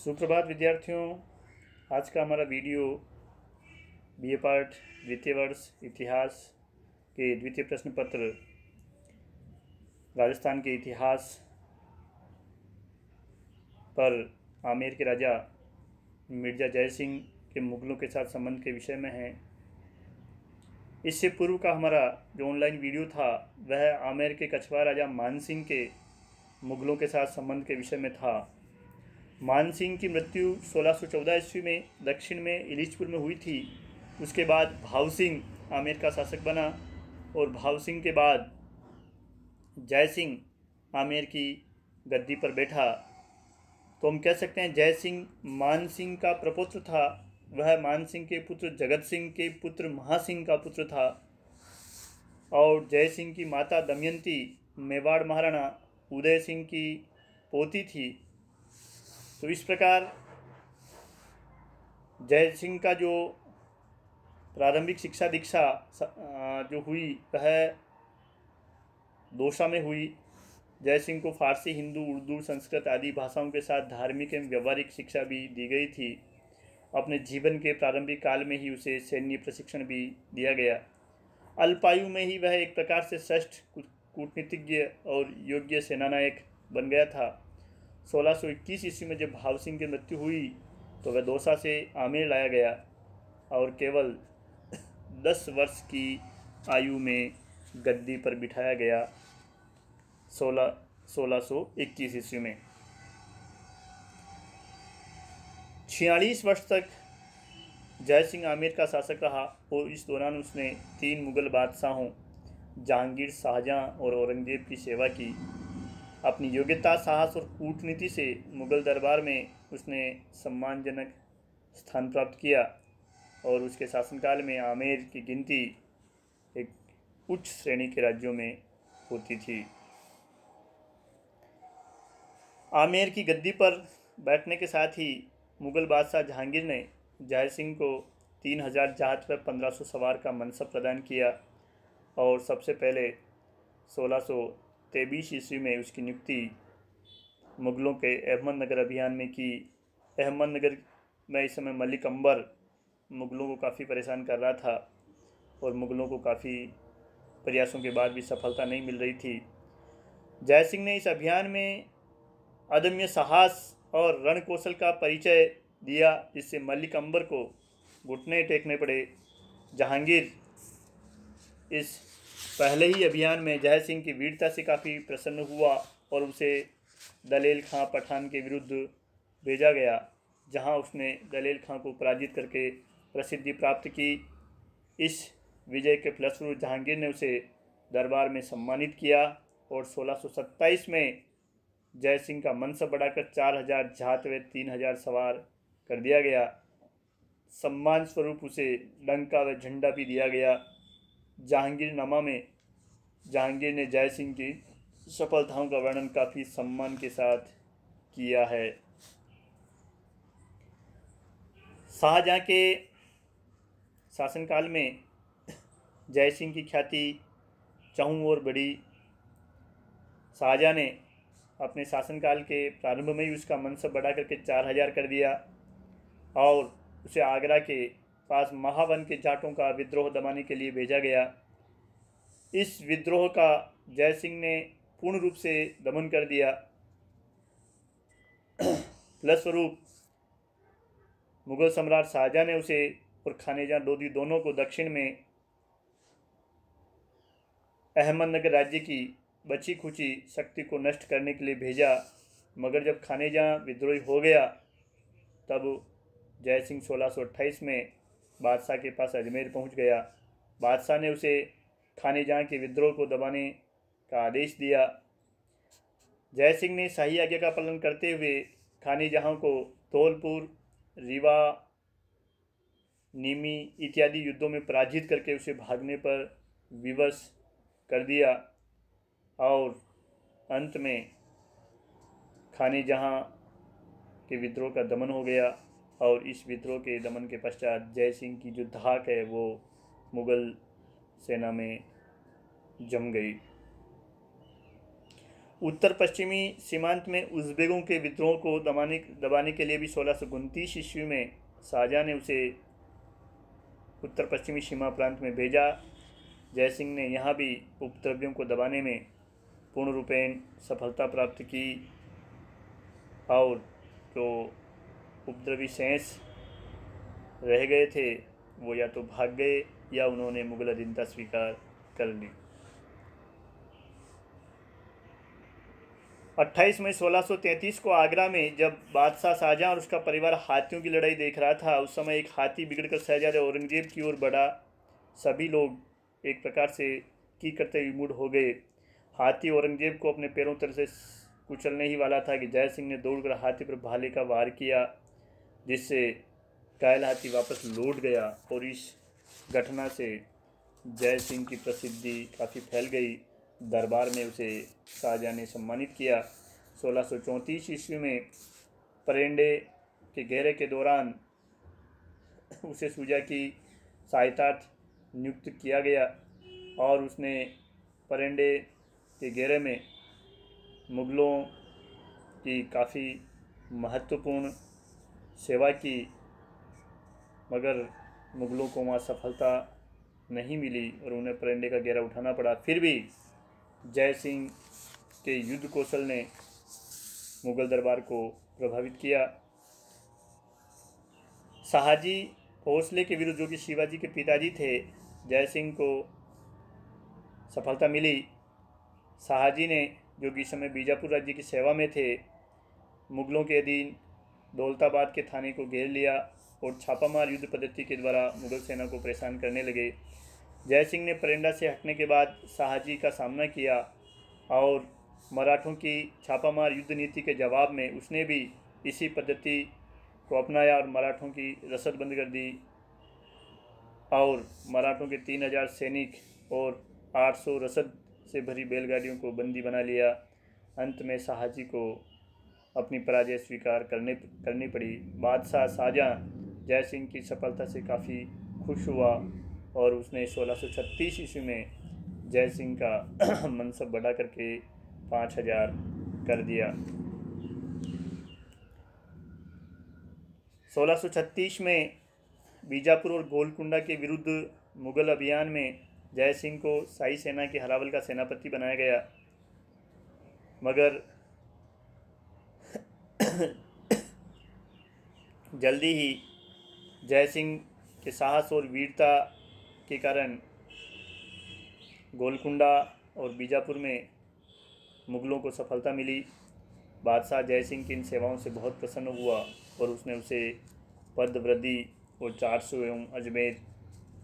सुप्रभात विद्यार्थियों। आज का हमारा वीडियो बीए पार्ट द्वितीय वर्ष इतिहास के द्वितीय प्रश्न पत्र राजस्थान के इतिहास पर आमेर के राजा मिर्जा जय सिंह के मुगलों के साथ संबंध के विषय में है। इससे पूर्व का हमारा जो ऑनलाइन वीडियो था वह आमेर के कछवाहा राजा मान सिंह के मुगलों के साथ संबंध के विषय में था। मान सिंह की मृत्यु 1614 ईस्वी में दक्षिण में इलिचपुर में हुई थी। उसके बाद भाव सिंह आमेर का शासक बना और भाव सिंह के बाद जय सिंह आमेर की गद्दी पर बैठा। तो हम कह सकते हैं जय सिंह मान सिंह का प्रपुत्र था। वह मान सिंह के पुत्र जगत सिंह के पुत्र महासिंह का पुत्र था और जय सिंह की माता दमयंती मेवाड़ महाराणा उदय सिंह की पोती थी। तो इस प्रकार जय सिंह का जो प्रारंभिक शिक्षा दीक्षा जो हुई वह दौसा में हुई। जय सिंह को फारसी, हिंदू, उर्दू, संस्कृत आदि भाषाओं के साथ धार्मिक एवं व्यवहारिक शिक्षा भी दी गई थी। अपने जीवन के प्रारंभिक काल में ही उसे सैन्य प्रशिक्षण भी दिया गया। अल्पायु में ही वह एक प्रकार से श्रेष्ठ कूटनीतिज्ञ और योग्य सेनानायक बन गया था। 1621 ईस्वी में जब भाव सिंह की मृत्यु हुई तो वह दौसा से आमेर लाया गया और केवल 10 वर्ष की आयु में गद्दी पर बिठाया गया 1621 ईस्वी में। 46 वर्ष तक जय सिंह आमेर का शासक रहा और इस दौरान उसने 3 मुगल बादशाहों जहांगीर, शाहजहां और औरंगजेब की सेवा की। अपनी योग्यता, साहस और कूटनीति से मुगल दरबार में उसने सम्मानजनक स्थान प्राप्त किया और उसके शासनकाल में आमेर की गिनती एक उच्च श्रेणी के राज्यों में होती थी। आमेर की गद्दी पर बैठने के साथ ही मुगल बादशाह जहांगीर ने जय सिंह को 3000 जात व 1500 सवार का मनसब प्रदान किया और सबसे पहले 1623 ईस्वी में उसकी नियुक्ति मुगलों के अहमदनगर अभियान में की। अहमदनगर में इस समय मलिक अंबर मुगलों को काफ़ी परेशान कर रहा था और मुगलों को काफ़ी प्रयासों के बाद भी सफलता नहीं मिल रही थी। जय सिंह ने इस अभियान में अदम्य साहस और रण कौशल का परिचय दिया, जिससे मलिक अंबर को घुटने टेकने पड़े। जहांगीर इस पहले ही अभियान में जय सिंह की वीरता से काफ़ी प्रसन्न हुआ और उसे दलेल खां पठान के विरुद्ध भेजा गया, जहां उसने दलेल खां को पराजित करके प्रसिद्धि प्राप्त की। इस विजय के फलस्वरूप जहांगीर ने उसे दरबार में सम्मानित किया और 1627 में जय सिंह का मनसब बढ़ाकर 4000 जात व 3000 सवार कर दिया गया। सम्मान स्वरूप उसे डंका व झंडा भी दिया गया। जहांगीरनामा में जहांगीर ने जय सिंह की सफलताओं का वर्णन काफ़ी सम्मान के साथ किया है। शाहजहां के शासनकाल में जय सिंह की ख्याति चहुं ओर बढ़ी। शाहजहां ने अपने शासनकाल के प्रारंभ में ही उसका मनसब बढ़ा करके 4000 कर दिया और उसे आगरा के पास महावन के जाटों का विद्रोह दबाने के लिए भेजा गया। इस विद्रोह का जय सिंह ने पूर्ण रूप से दमन कर दिया। फलस्वरूप मुगल सम्राट शाहजहां ने उसे और खानेजहां लोधी दोनों को दक्षिण में अहमदनगर राज्य की बची खुची शक्ति को नष्ट करने के लिए भेजा। मगर जब खानेजहां विद्रोही हो गया तब जय सिंह 1628 में बादशाह के पास अजमेर पहुंच गया। बादशाह ने उसे खानेजहां के विद्रोह को दबाने का आदेश दिया। जय सिंह ने शाही आज्ञा का पालन करते हुए खानेजहां को धौलपुर, रीवा, नीमी इत्यादि युद्धों में पराजित करके उसे भागने पर विवश कर दिया और अंत में खानेजहां के विद्रोह का दमन हो गया और इस विद्रोह के दमन के पश्चात जय सिंह की जो धाक है वो मुगल सेना में जम गई। उत्तर पश्चिमी सीमांत में उज़्बेकों के विद्रोह को दबाने के लिए भी 1629 ईस्वी में शाहजहाँ ने उसे उत्तर पश्चिमी सीमा प्रांत में भेजा। जयसिंह ने यहाँ भी उपद्रवियों को दबाने में पूर्ण रूपेण सफलता प्राप्त की और जो उपद्रवी शेष रह गए थे वो या तो भाग गए या उन्होंने मुगल अधीनता स्वीकार कर ली। 28 मई 1633 को आगरा में जब बादशाह शाहजहाँ और उसका परिवार हाथियों की लड़ाई देख रहा था, उस समय एक हाथी बिगड़कर शहजादे औरंगजेब की ओर बढ़ा। सभी लोग एक प्रकार से की करते विमूढ़ हो गए। हाथी औरंगजेब को अपने पैरों तले से कुचलने ही वाला था कि जयसिंह ने दौड़कर हाथी पर भाले का वार किया, जिससे घायल हाथी वापस लौट गया और इस घटना से जयसिंह की प्रसिद्धि काफ़ी फैल गई। दरबार में उसे शाहजहाँ ने सम्मानित किया। 1634 ईस्वी में परेंडे के घेरे के दौरान उसे सूजा की सहायतार्थ नियुक्त किया गया और उसने परेंडे के घेरे में मुग़लों की काफ़ी महत्वपूर्ण सेवा की, मगर मुग़लों को वहाँ सफलता नहीं मिली और उन्हें परेंडे का घेरा उठाना पड़ा। फिर भी जयसिंह के युद्ध कौशल ने मुग़ल दरबार को प्रभावित किया। शाहजी भोसले के विरुद्ध, जो कि शिवाजी के पिताजी थे, जयसिंह को सफलता मिली। शाहजी ने, जो कि इस समय बीजापुर राज्य की सेवा में थे, मुग़लों के अधीन दौलताबाद के थाने को घेर लिया और छापामार युद्ध पद्धति के द्वारा मुग़ल सेना को परेशान करने लगे। जयसिंह ने परेंडा से हटने के बाद शाहजी का सामना किया और मराठों की छापामार युद्ध नीति के जवाब में उसने भी इसी पद्धति को अपनाया और मराठों की रसद बंद कर दी और मराठों के 3000 सैनिक और 800 रसद से भरी बैलगाड़ियों को बंदी बना लिया। अंत में शाहजी को अपनी पराजय स्वीकार करनी पड़ी। बादशाह शाहजहाँ जयसिंह की सफलता से काफ़ी खुश हुआ और उसने 1636 ईस्वी में जयसिंह का मनसब बढ़ा करके 5000 कर दिया। 1636 में बीजापुर और गोलकुंडा के विरुद्ध मुग़ल अभियान में जयसिंह को शाही सेना के हरावल का सेनापति बनाया गया, मगर जल्दी ही जयसिंह के साहस और वीरता के कारण गोलकुंडा और बीजापुर में मुग़लों को सफलता मिली। बादशाह जयसिंह की इन सेवाओं से बहुत प्रसन्न हुआ और उसने उसे पद वृद्धि और 400 एवं अजमेर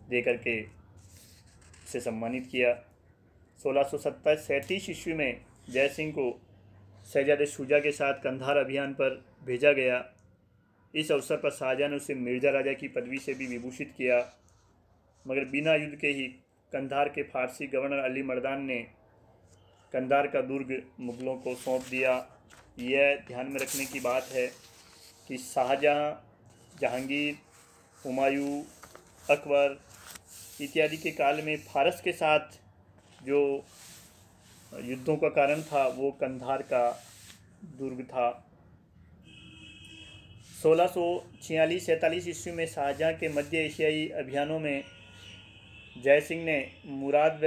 दे करके उसे सम्मानित किया। 1637 ईस्वी में जयसिंह को शहजादे शुजा के साथ कंधार अभियान पर भेजा गया। इस अवसर पर शाहजहाँ ने उसे मिर्ज़ा राजा की पदवी से भी विभूषित किया, मगर बिना युद्ध के ही कंधार के फारसी गवर्नर अली मर्दान ने कंधार का दुर्ग मुग़लों को सौंप दिया। यह ध्यान में रखने की बात है कि शाहजहाँ, जहांगीर, हुमायूं, अकबर इत्यादि के काल में फारस के साथ जो युद्धों का कारण था वो कंधार का दुर्ग था। 1646-47 ईस्वी में शाहजहाँ के मध्य एशियाई अभियानों में जयसिंह ने मुराद व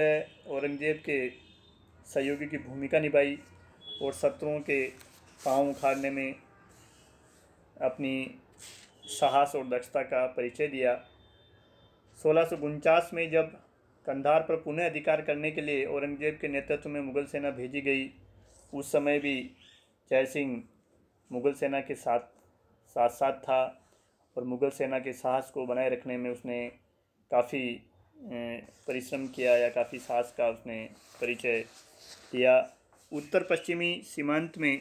औरंगजेब के सहयोगी की भूमिका निभाई और शत्रुओं के पांव उखाड़ने में अपनी साहस और दक्षता का परिचय दिया। 1649 में जब कंधार पर पुनः अधिकार करने के लिए औरंगजेब के नेतृत्व में मुग़ल सेना भेजी गई, उस समय भी जयसिंह मुग़ल सेना के साथ था और मुग़ल सेना के साहस को बनाए रखने में उसने काफ़ी परिश्रम किया या काफ़ी साहस का उसने परिचय दिया। उत्तर पश्चिमी सीमांत में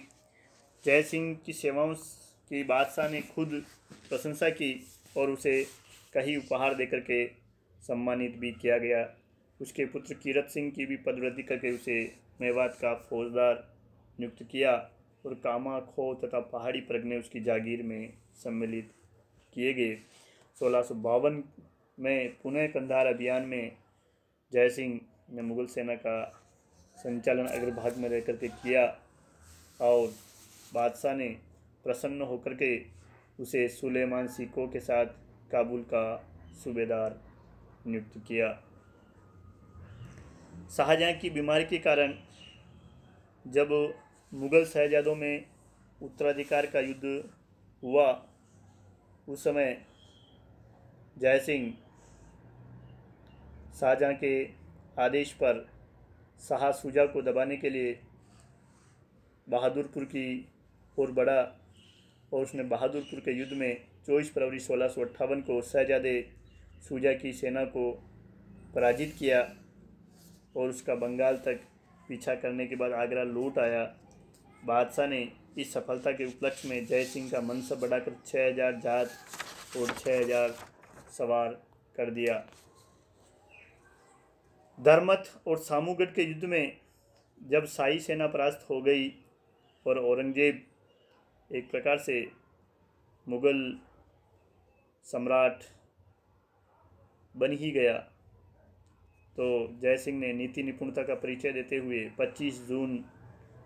जयसिंह की सेवाओं की बादशाह ने खुद प्रशंसा की और उसे कई उपहार देकर के सम्मानित भी किया गया। उसके पुत्र कीरत सिंह की भी पदवृद्धि करके उसे मेवात का फौजदार नियुक्त किया और कामा, खो तथा पहाड़ी परगने उसकी जागीर में सम्मिलित किए गए। 1652 में पुनः कंधार अभियान में जयसिंह ने मुग़ल सेना का संचालन अग्रभाग में रह कर के किया और बादशाह ने प्रसन्न होकर के उसे सुलेमान सीको के साथ काबुल का सूबेदार नियुक्त किया। शाहजहाँ की बीमारी के कारण जब मुग़ल शहजादों में उत्तराधिकार का युद्ध हुआ, उस समय जय सिंह शाहजहाँ के आदेश पर शाह शुजा को दबाने के लिए बहादुरपुर की ओर बढ़ा और उसने बहादुरपुर के युद्ध में 24 फरवरी 1658 को शहजादे शुजा की सेना को पराजित किया और उसका बंगाल तक पीछा करने के बाद आगरा लौट आया। बादशाह ने इस सफलता के उपलक्ष्य में जय सिंह का मनसब बढ़ाकर 6000 जात और 6000 सवार कर दिया। धर्मथ और सामूगढ़ के युद्ध में जब शाही सेना परास्त हो गई और औरंगजेब एक प्रकार से मुग़ल सम्राट बन ही गया, तो जय सिंह ने नीति निपुणता का परिचय देते हुए 25 जून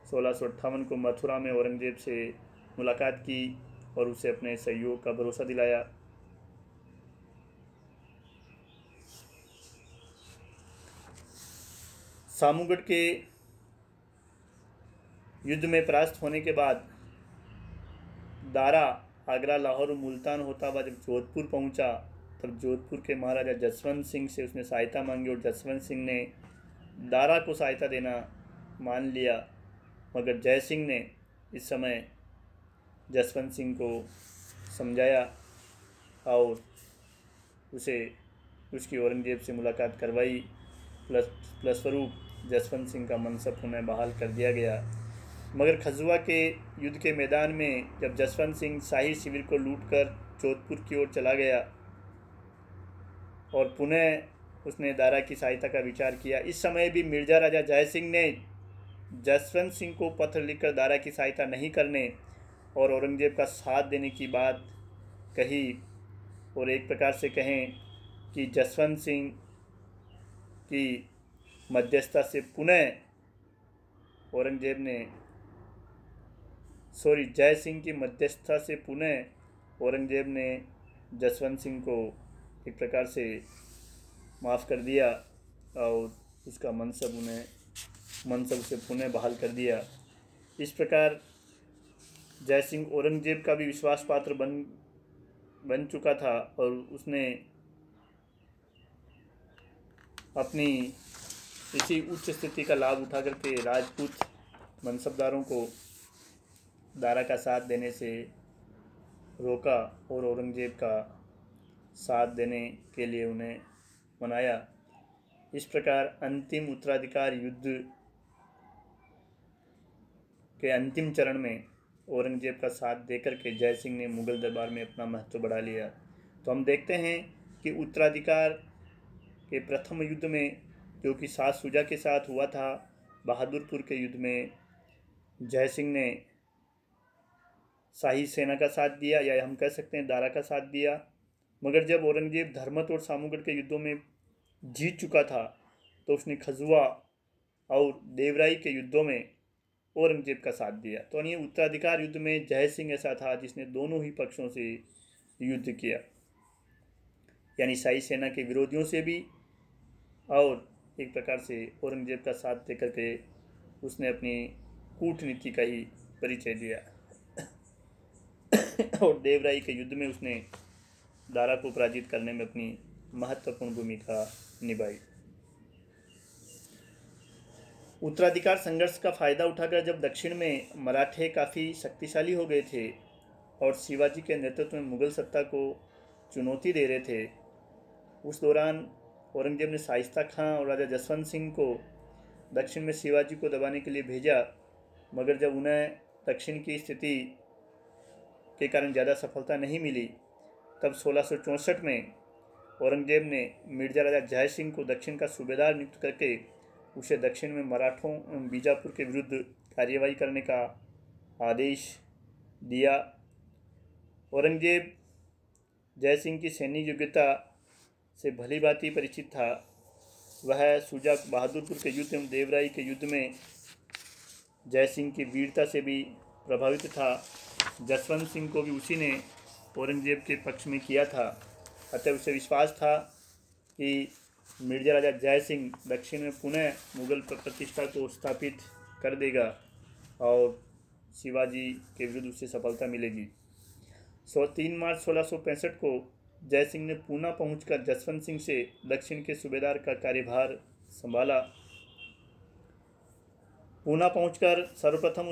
1658 को मथुरा में औरंगजेब से मुलाकात की और उसे अपने सहयोग का भरोसा दिलाया। सामूगढ़ के युद्ध में परास्त होने के बाद दारा आगरा, लाहौर और मुल्तान होता हुआ जब जोधपुर पहुंचा, तब जोधपुर के महाराजा जसवंत सिंह से उसने सहायता मांगी और जसवंत सिंह ने दारा को सहायता देना मान लिया। मगर जय सिंह ने इस समय जसवंत सिंह को समझाया और उसे उसकी औरंगजेब से मुलाकात करवाई। फलस्वरूप जसवंत सिंह का मनसब पुनः बहाल कर दिया गया। मगर खजुआ के युद्ध के मैदान में जब जसवंत सिंह शाही शिविर को लूटकर जोधपुर की ओर चला गया और पुनः उसने दारा की सहायता का विचार किया, इस समय भी मिर्जा राजा जय सिंह ने जसवंत सिंह को पत्र लिखकर दारा की सहायता नहीं करने और औरंगजेब का साथ देने की बात कही और एक प्रकार से कहें कि जसवंत सिंह की मध्यस्थता से पुनः जय सिंह की मध्यस्थता से पुनः औरंगजेब ने जसवंत सिंह को एक प्रकार से माफ़ कर दिया और उसका मनसब से पुनः बहाल कर दिया। इस प्रकार जय सिंह औरंगजेब का भी विश्वास पात्र बन चुका था और उसने अपनी इसी उच्च स्थिति का लाभ उठा करके राजपूत मनसबदारों को दारा का साथ देने से रोका और औरंगजेब का साथ देने के लिए उन्हें मनाया। इस प्रकार अंतिम उत्तराधिकार युद्ध के अंतिम चरण में औरंगजेब का साथ देकर के जय सिंह ने मुग़ल दरबार में अपना महत्व बढ़ा लिया। तो हम देखते हैं कि उत्तराधिकार के प्रथम युद्ध में, जो कि शाह शुजा के साथ हुआ था, बहादुरपुर के युद्ध में जय सिंह ने शाही सेना का साथ दिया, या हम कह सकते हैं दारा का साथ दिया। मगर जब औरंगजेब धर्मथ और सामूगढ़ के युद्धों में जीत चुका था, तो उसने खजुआ और देवराई के युद्धों में औरंगजेब का साथ दिया। तो ये उत्तराधिकार युद्ध में जय सिंह ऐसा था जिसने दोनों ही पक्षों से युद्ध किया, यानी शाही सेना के विरोधियों से भी और एक प्रकार से औरंगजेब का साथ देकर के उसने अपनी कूटनीति का ही परिचय दिया। और देवराई के युद्ध में उसने दारा को पराजित करने में अपनी महत्वपूर्ण भूमिका निभाई। उत्तराधिकार संघर्ष का फायदा उठाकर जब दक्षिण में मराठे काफ़ी शक्तिशाली हो गए थे और शिवाजी के नेतृत्व में मुग़ल सत्ता को चुनौती दे रहे थे, उस दौरान औरंगजेब ने शाइस्ता खां और राजा जसवंत सिंह को दक्षिण में शिवाजी को दबाने के लिए भेजा। मगर जब उन्हें दक्षिण की स्थिति के कारण ज़्यादा सफलता नहीं मिली, तब 1664 में औरंगजेब ने मिर्जा राजा जय सिंह को दक्षिण का सूबेदार नियुक्त करके उसे दक्षिण में मराठों एवं बीजापुर के विरुद्ध कार्यवाही करने का आदेश दिया। औरंगजेब जय सिंह की सैन्य योग्यता से भली भांति परिचित था वह सुजा बहादुरपुर के युद्ध एवं देवराई के युद्ध में जयसिंह की वीरता से भी प्रभावित था। जसवंत सिंह को भी उसी ने औरंगजेब के पक्ष में किया था। अतः उसे विश्वास था कि मिर्जा राजा जयसिंह दक्षिण में पुनः मुगल प्रतिष्ठा को स्थापित कर देगा और शिवाजी के विरुद्ध उसे सफलता मिलेगी। 3 मार्च 1665 को जयसिंह ने पूना पहुंचकर जसवंत सिंह से दक्षिण के सूबेदार का कार्यभार संभाला। पूना पहुंचकर सर्वप्रथम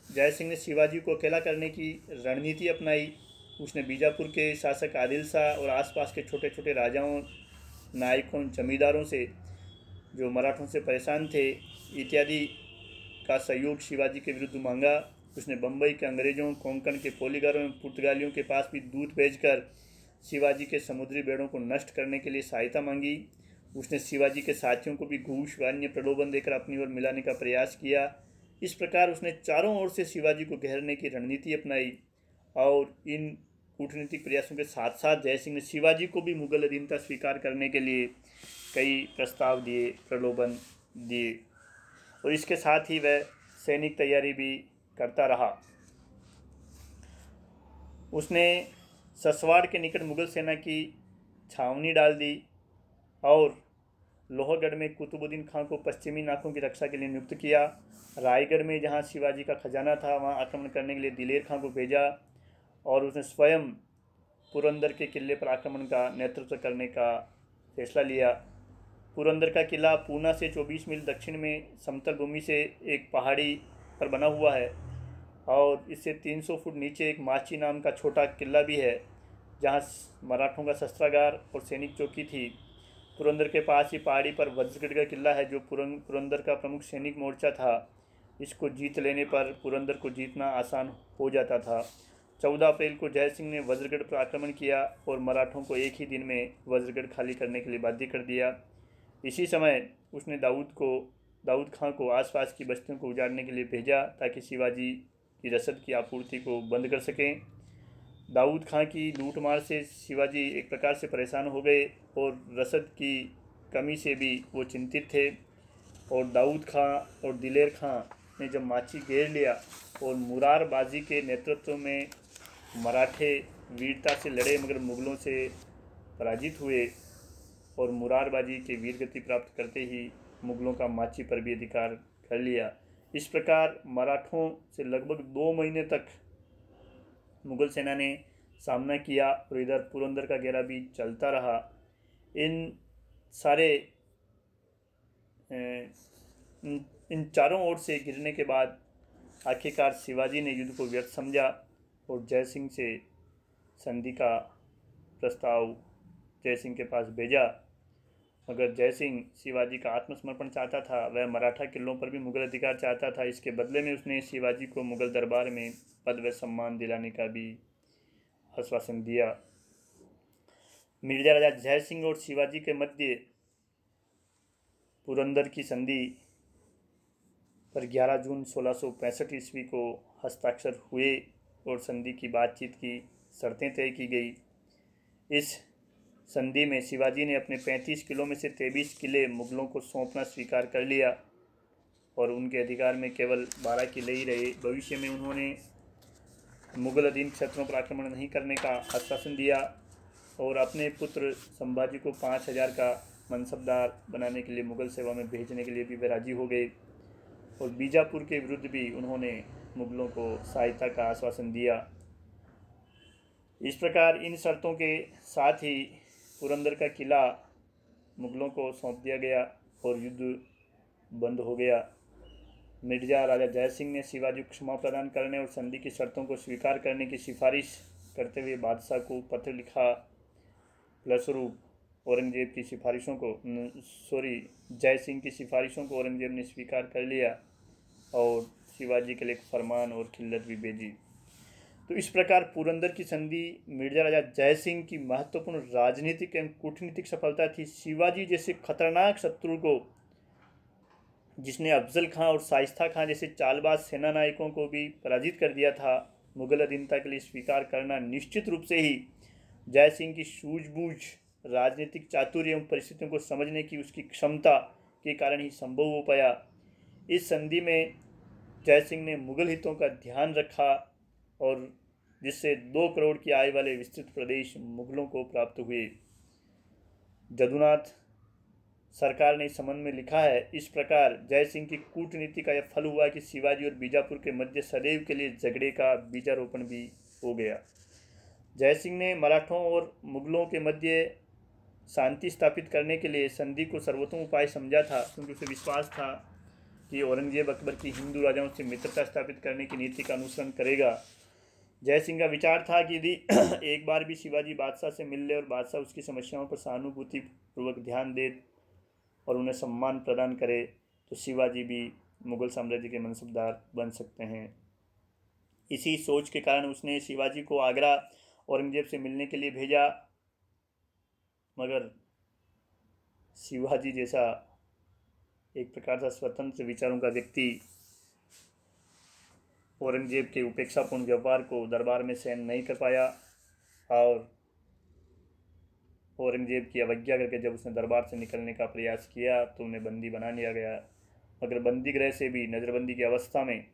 जयसिंह ने शिवाजी को अकेला करने की रणनीति अपनाई। उसने बीजापुर के शासक आदिल शाह और आसपास के छोटे छोटे राजाओं, नायकों, जमींदारों से जो मराठों से परेशान थे इत्यादि का सहयोग शिवाजी के विरुद्ध मांगा। उसने बम्बई के अंग्रेजों, कोंकण के पोलीगारों एवं पुर्तगालियों के पास भी दूत भेजकर शिवाजी के समुद्री बेड़ों को नष्ट करने के लिए सहायता मांगी। उसने शिवाजी के साथियों को भी घूस व अन्य प्रलोभन देकर अपनी ओर मिलाने का प्रयास किया। इस प्रकार उसने चारों ओर से शिवाजी को घेरने की रणनीति अपनाई और इन कूटनीतिक प्रयासों के साथ साथ जयसिंह ने शिवाजी को भी मुगल अधीनता स्वीकार करने के लिए कई प्रस्ताव दिए, प्रलोभन दिए और इसके साथ ही वह सैनिक तैयारी भी करता रहा। उसने ससवाड़ के निकट मुगल सेना की छावनी डाल दी और लोहगढ़ में कुतुबुद्दीन खां को पश्चिमी नाकों की रक्षा के लिए नियुक्त किया। रायगढ़ में जहां शिवाजी का खजाना था वहां आक्रमण करने के लिए दिलेर खां को भेजा और उसने स्वयं पुरंदर के किले पर आक्रमण का नेतृत्व करने का फैसला लिया। पुरंदर का किला पूना से 24 मील दक्षिण में समतल भूमि से एक पहाड़ी पर बना हुआ है और इससे 300 फुट नीचे एक माची नाम का छोटा किला भी है जहां मराठों का शस्त्रागार और सैनिक चौकी थी। पुरंदर के पास ही पहाड़ी पर वज्रगढ़ का किला है जो पुरंदर का प्रमुख सैनिक मोर्चा था। इसको जीत लेने पर पुरंदर को जीतना आसान हो जाता था। 14 अप्रैल को जयसिंह ने वज्रगढ़ पर आक्रमण किया और मराठों को एक ही दिन में वज्रगढ़ खाली करने के लिए बाध्य कर दिया। इसी समय उसने दाऊद खां को आसपास की बस्तियों को उजाड़ने के लिए भेजा ताकि शिवाजी की रसद की आपूर्ति को बंद कर सकें। दाऊद खां की लूटमार से शिवाजी एक प्रकार से परेशान हो गए और रसद की कमी से भी वो चिंतित थे और दाऊद खां और दिलेर खां ने जब माची घेर लिया और मुरारबाजी के नेतृत्व में मराठे वीरता से लड़े मगर मुगलों से पराजित हुए और मुरारबाजी के वीरगति प्राप्त करते ही मुगलों का माची पर भी अधिकार कर लिया। इस प्रकार मराठों से लगभग 2 महीने तक मुगल सेना ने सामना किया और इधर पुरंदर का घेरा भी चलता रहा। इन चारों ओर से गिरने के बाद आखिरकार शिवाजी ने युद्ध को व्यर्थ समझा और जयसिंह से संधि का प्रस्ताव जयसिंह के पास भेजा। मगर जयसिंह शिवाजी का आत्मसमर्पण चाहता था, वह मराठा किलों पर भी मुगल अधिकार चाहता था। इसके बदले में उसने शिवाजी को मुगल दरबार में पद व सम्मान दिलाने का भी आश्वासन दिया। मिर्जा राजा जयसिंह और शिवाजी के मध्य पुरंदर की संधि पर 11 जून 1665 ईस्वी को हस्ताक्षर हुए और संधि की बातचीत की शर्तें तय की गई। इस संधि में शिवाजी ने अपने 35 किलों में से 23 किले मुगलों को सौंपना स्वीकार कर लिया और उनके अधिकार में केवल 12 किले ही रहे। भविष्य में उन्होंने मुगल अधीन क्षेत्रों पर आक्रमण नहीं करने का आश्वासन दिया और अपने पुत्र संभाजी को 5000 का मनसबदार बनाने के लिए मुगल सेवा में भेजने के लिए भी वे राजी हो गए और बीजापुर के विरुद्ध भी उन्होंने मुगलों को सहायता का आश्वासन दिया। इस प्रकार इन शर्तों के साथ ही पुरंदर का किला मुगलों को सौंप दिया गया और युद्ध बंद हो गया। मिर्जा राजा जयसिंह ने शिवाजी को क्षमा प्रदान करने और संधि की शर्तों को स्वीकार करने की सिफारिश करते हुए बादशाह को पत्र लिखा। फलस्वरूप औरंगजेब की सिफारिशों को जयसिंह की सिफारिशों को औरंगजेब ने स्वीकार कर लिया और शिवाजी के लिए एक फरमान और खिल्लत भी भेजी। तो इस प्रकार पुरंदर की संधि मिर्जा राजा जयसिंह की महत्वपूर्ण राजनीतिक एवं कूटनीतिक सफलता थी। शिवाजी जैसे खतरनाक शत्रु को, जिसने अफजल खां और शाइस्ता खां जैसे चालबाज सेना नायकों को भी पराजित कर दिया था, मुगल अधीनता के लिए स्वीकार करना निश्चित रूप से ही जयसिंह की सूझबूझ राजनीतिक चातुर्य एवं परिस्थितियों को समझने की उसकी क्षमता के कारण ही संभव हो पाया। इस संधि में जयसिंह ने मुगल हितों का ध्यान रखा और जिससे 2 करोड़ की आय वाले विस्तृत प्रदेश मुगलों को प्राप्त हुए। जदुनाथ सरकार ने इस संबंध में लिखा है, इस प्रकार जयसिंह की कूटनीति का यह फल हुआ कि शिवाजी और बीजापुर के मध्य सदैव के लिए झगड़े का बीजारोपण भी हो गया। जयसिंह ने मराठों और मुगलों के मध्य शांति स्थापित करने के लिए संधि को सर्वोत्तम उपाय समझा था, क्योंकि उसे विश्वास था कि औरंगजेब अकबर की हिंदू राजाओं से मित्रता स्थापित करने की नीति का अनुसरण करेगा। जयसिंह का विचार था कि यदि एक बार भी शिवाजी बादशाह से मिल ले और बादशाह उसकी समस्याओं पर सहानुभूतिपूर्वक ध्यान दे और उन्हें सम्मान प्रदान करे तो शिवाजी भी मुगल साम्राज्य के मनसबदार बन सकते हैं। इसी सोच के कारण उसने शिवाजी को आगरा औरंगजेब से मिलने के लिए भेजा, मगर शिवाजी जैसा एक प्रकार का स्वतंत्र विचारों का व्यक्ति औरंगजेब के उपेक्षापूर्ण व्यवहार को दरबार में सहन नहीं कर पाया और औरंगजेब की अवज्ञा करके जब उसने दरबार से निकलने का प्रयास किया तो उन्हें बंदी बना लिया गया। मगर बंदी गृह से भी नज़रबंदी की अवस्था में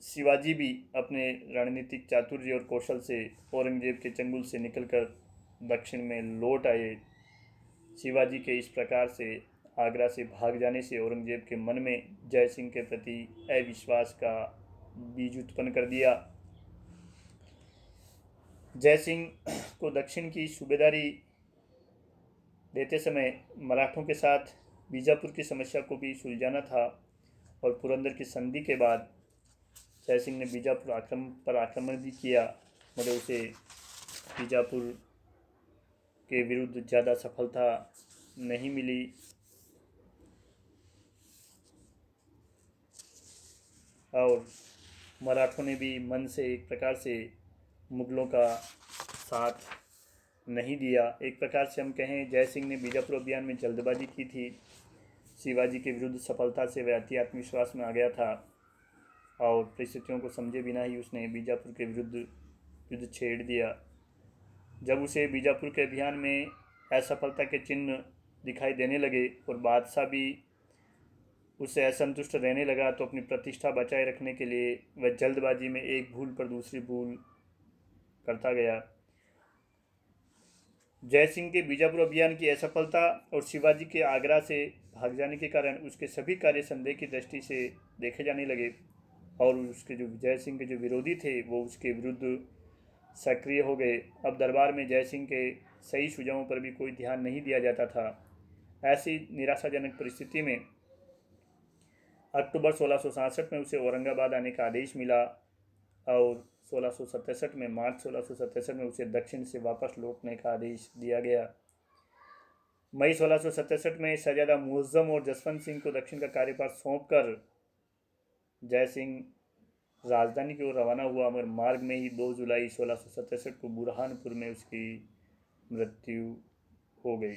शिवाजी भी अपने रणनीतिक चातुर्य और कौशल से औरंगजेब के चंगुल से निकलकर दक्षिण में लौट आए। शिवाजी के इस प्रकार से आगरा से भाग जाने से औरंगजेब के मन में जयसिंह के प्रति अविश्वास का बीज उत्पन्न कर दिया। जयसिंह को दक्षिण की सूबेदारी देते समय मराठों के साथ बीजापुर की समस्या को भी सुलझाना था और पुरंदर की संधि के बाद जयसिंह ने बीजापुर पर आक्रमण भी किया, मगर उसे बीजापुर के विरुद्ध ज़्यादा सफलता नहीं मिली। और मराठों ने भी मन से एक प्रकार से मुगलों का साथ नहीं दिया। एक प्रकार से हम कहें जयसिंह ने बीजापुर अभियान में जल्दबाजी की थी। शिवाजी के विरुद्ध सफलता से वह अति आत्मविश्वास में आ गया था और परिस्थितियों को समझे बिना ही उसने बीजापुर के विरुद्ध युद्ध छेड़ दिया। जब उसे बीजापुर के अभियान में असफलता के चिन्ह दिखाई देने लगे और बादशाह भी उससे असंतुष्ट रहने लगा तो अपनी प्रतिष्ठा बचाए रखने के लिए वह जल्दबाजी में एक भूल पर दूसरी भूल करता गया। जयसिंह के बीजापुर अभियान की असफलता और शिवाजी के आगरा से भाग जाने के कारण उसके सभी कार्य संदेह की दृष्टि से देखे जाने लगे और उसके जो जयसिंह के जो विरोधी थे वो उसके विरुद्ध सक्रिय हो गए। अब दरबार में जयसिंह के सही सुझावों पर भी कोई ध्यान नहीं दिया जाता था। ऐसी निराशाजनक परिस्थिति में अक्टूबर 1667 में उसे औरंगाबाद आने का आदेश मिला और 1667 में मार्च 1667 में उसे दक्षिण से वापस लौटने का आदेश दिया गया। मई 1667 में शहजादा मुअज्जम और जसवंत सिंह को दक्षिण का कार्यभार सौंपकर जयसिंह राजधानी की ओर रवाना हुआ, मगर मार्ग में ही 2 जुलाई 1667 को बुरहानपुर में उसकी मृत्यु हो गई।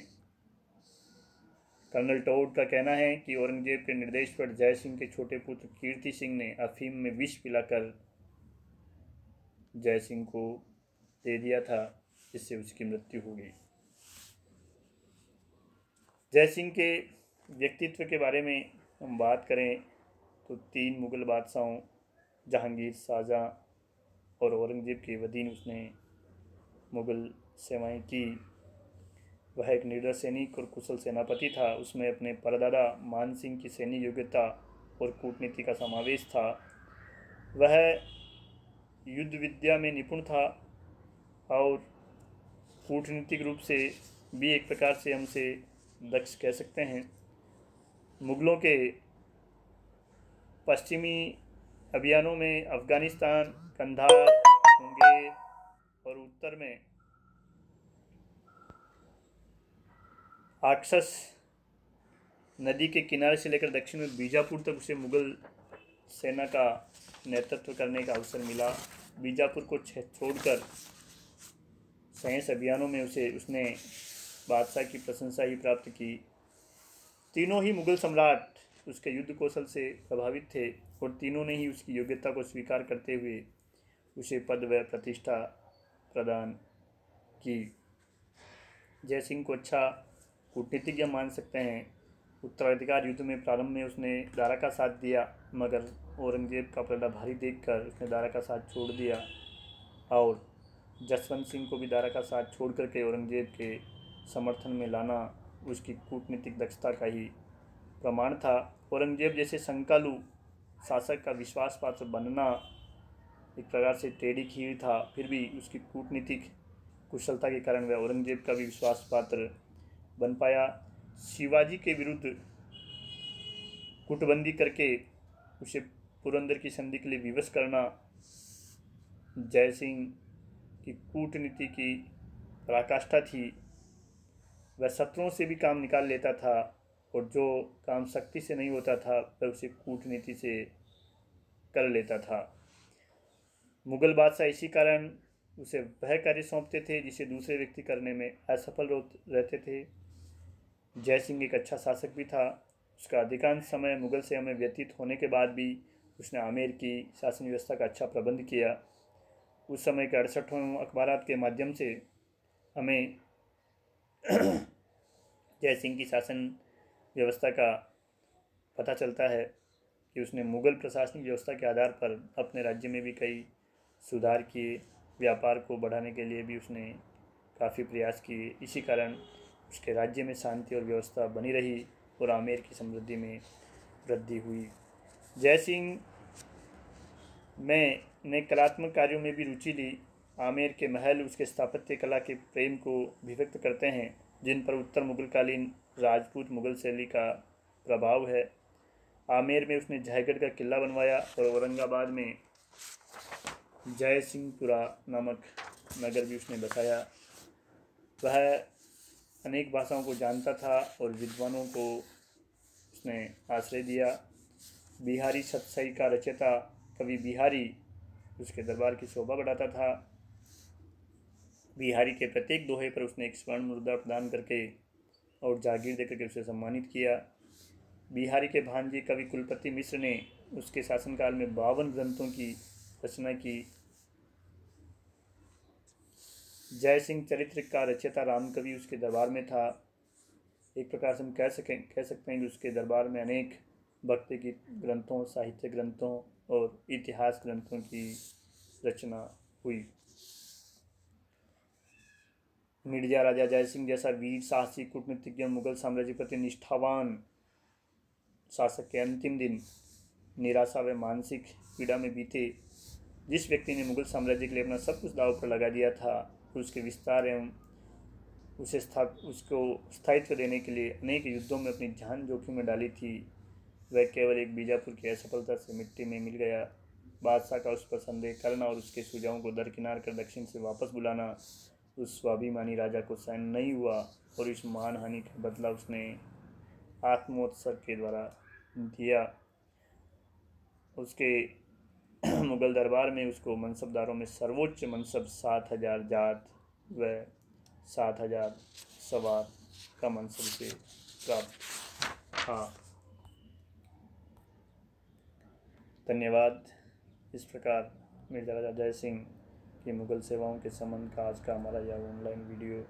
कर्नल टोड का कहना है कि औरंगजेब के निर्देश पर जयसिंह के छोटे पुत्र कीर्ति सिंह ने अफीम में विष पिलाकर जयसिंह को दे दिया था, जिससे उसकी मृत्यु हो गई। जयसिंह के व्यक्तित्व के बारे में हम बात करें तो 3 मुग़ल बादशाहों जहांगीर, शाहजहाँ और औरंगजेब के अधीन उसने मुग़ल सेवाएं की। वह एक निडर सैनिक और कुशल सेनापति था। उसमें अपने परदादा मान सिंह की सैन्य योग्यता और कूटनीति का समावेश था। वह युद्ध विद्या में निपुण था और कूटनीतिक रूप से भी एक प्रकार से हम उसे दक्ष कह सकते हैं। मुग़लों के पश्चिमी अभियानों में अफ़गानिस्तान, कंधार, मुंगेर और उत्तर में आक्सस नदी के किनारे से लेकर दक्षिण में बीजापुर तक उसे मुग़ल सेना का नेतृत्व करने का अवसर मिला। बीजापुर को छोड़कर शेष अभियानों में उसने बादशाह की प्रशंसा ही प्राप्त की। तीनों ही मुग़ल सम्राट उसके युद्ध कौशल से प्रभावित थे और तीनों ने ही उसकी योग्यता को स्वीकार करते हुए उसे पद व प्रतिष्ठा प्रदान की। जय सिंह को अच्छा कूटनीतिज्ञ मान सकते हैं। उत्तराधिकार युद्ध में प्रारंभ में उसने दारा का साथ दिया, मगर औरंगजेब का पलड़ा भारी देखकर उसने दारा का साथ छोड़ दिया और जसवंत सिंह को भी दारा का साथ छोड़ करके औरंगजेब के समर्थन में लाना उसकी कूटनीतिक दक्षता का ही प्रमाण था। औरंगजेब जैसे संकालू शासक का विश्वास पात्र बनना एक प्रकार से टेढ़ी खीर था, फिर भी उसकी कूटनीतिक कुशलता के कारण वह औरंगजेब का भी विश्वास पात्र बन पाया। शिवाजी के विरुद्ध गुटबंदी करके उसे पुरंदर की संधि के लिए विवश करना जय सिंह की कूटनीति की पराकाष्ठा थी। वह शत्रुओं से भी काम निकाल लेता था और जो काम शक्ति से नहीं होता था वह उसे कूटनीति से कर लेता था। मुगल बादशाह इसी कारण उसे वह कार्य सौंपते थे जिसे दूसरे व्यक्ति करने में असफल रहते थे। जय सिंह एक अच्छा शासक भी था। उसका अधिकांश समय मुगल सेवा में व्यतीत होने के बाद भी उसने आमेर की शासन व्यवस्था का अच्छा प्रबंध किया। उस समय के 68वें अखबारात के माध्यम से हमें जय सिंह की शासन व्यवस्था का पता चलता है कि उसने मुगल प्रशासनिक व्यवस्था के आधार पर अपने राज्य में भी कई सुधार किए। व्यापार को बढ़ाने के लिए भी उसने काफ़ी प्रयास किए। इसी कारण उसके राज्य में शांति और व्यवस्था बनी रही और आमेर की समृद्धि में वृद्धि हुई। जय सिंह ने कलात्मक कार्यों में भी रुचि ली। आमेर के महल उसके स्थापत्य कला के प्रेम को अभिव्यक्त करते हैं, जिन पर उत्तर मुगलकालीन राजपूत मुगल शैली का प्रभाव है। आमेर में उसने जयगढ़ का किला बनवाया और औरंगाबाद में जय सिंहपुरा नामक नगर भी उसने बसाया। वह अनेक भाषाओं को जानता था और विद्वानों को उसने आश्रय दिया। बिहारी सतसई का रचयिता कवि बिहारी उसके दरबार की शोभा बढ़ाता था। बिहारी के प्रत्येक दोहे पर उसने एक स्वर्ण मुद्रा प्रदान करके और जागीर देकर के उसे सम्मानित किया। बिहारी के भांजे कवि कुलपति मिश्र ने उसके शासनकाल में 52 ग्रंथों की रचना की। जय सिंह चरित्र का रचयिता रामकवि उसके दरबार में था। एक प्रकार से हम कह सकते हैं कि उसके दरबार में अनेक भक्ति गीत ग्रंथों, साहित्य ग्रंथों और इतिहास ग्रंथों की रचना हुई। मिर्जा राजा जय सिंह जैसा वीर साहसी कूटनीतिज्ञ मुगल साम्राज्य प्रति निष्ठावान शासक के अंतिम दिन निराशा व मानसिक पीड़ा में बीते। जिस व्यक्ति ने मुगल साम्राज्य के लिए अपना सब कुछ दांव पर लगा दिया था, उसके विस्तार एवं उसको स्थायित्व देने के लिए अनेक युद्धों में अपनी जान जोखिम में डाली थी, वह केवल एक बीजापुर की असफलता से मिट्टी में मिल गया। बादशाह का उस पर संदेह करना और उसके सुझावों को दरकिनार कर दक्षिण से वापस बुलाना उस स्वाभिमानी राजा को सहन नहीं हुआ और इस महान हानि का बदला उसने आत्मोत्सर्ग के द्वारा दिया। उसके मुगल दरबार में उसको मनसबदारों में सर्वोच्च मनसब 7,000 जात व 7,000 सवार का मनसब से प्राप्त था। धन्यवाद। इस प्रकार मिर्जा राजा जय सिंह की मुगल सेवाओं के संबंध का आज का हमारा यह ऑनलाइन वीडियो